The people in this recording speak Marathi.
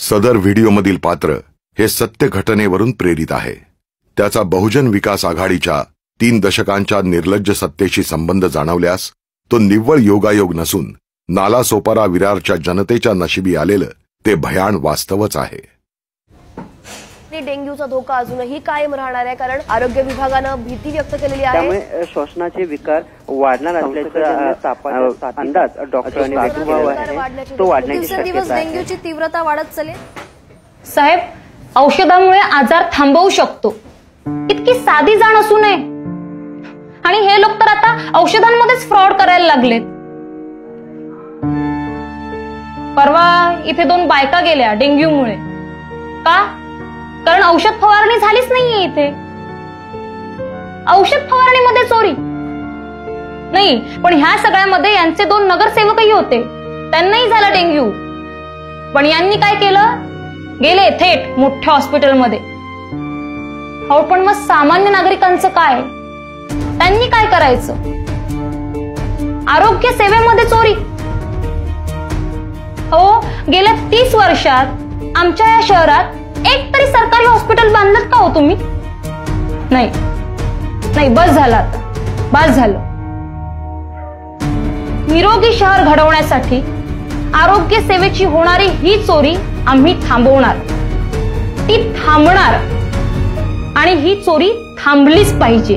सदर व्हिडिओमधील पात्र हे सत्य घटनेवरून प्रेरित आहे। त्याचा बहुजन विकास आघाडीच्या 3 दशकांच्या निर्लज्ज सत्तेशी संबंध जाणवल्यास तो निव्वळ योगायोग नसून नालासोपारा विरारच्या जनतेच्या नशिबी आलेलं ते भयान वास्तवच आहे। डेंग्यूचा धोका अजूनही कायम राहणार आहे, कारण आरोग्य विभागानं भीती व्यक्त केलेली आहे। त्यामुळे श्वसनाचे विकार वाढणार असल्याचा अंदाज डॉक्टरांनी व्यक्त केला आहे। तो वाढण्याची शक्यता आहे। डेंग्यूची तीव्रता वाढत चालेल। साहेब, औषधामुळे आजार थांबवू शकतो, इतकी साधी जाण असू नये। आणि हे लोक तर आता औषधांमध्येच फ्रॉड करायला लागलेत। परवा इथे 2 बायका गेल्या डेंग्यूमुळे। का? कारण औषध फवारणी झालीच नाहीये इथे। औषध फवारणीमध्ये चोरी नाही, पण ह्या सगळ्यामध्ये यांचे 2 नगरसेवकही होते, त्यांनाही झाला डेंग्यू। पण यांनी काय केलं? गेले थेट मोठ्या हॉस्पिटलमध्ये। हो, पण मग सामान्य नागरिकांचं काय? त्यांनी काय करायचं? आरोग्य सेवेमध्ये चोरी। हो, गेल्या 30 वर्षात आमच्या या शहरात एक तरी सरकारी हॉस्पिटल बांधलं का हो तुम्ही? नाही नाही, बस झालं आता, बस झालं। निरोगी शहर घडवण्यासाठी आरोग्य सेवेची होणारी ही चोरी आम्ही थांबवणार, ती थांबणार, आणि ही चोरी थांबलीच पाहिजे।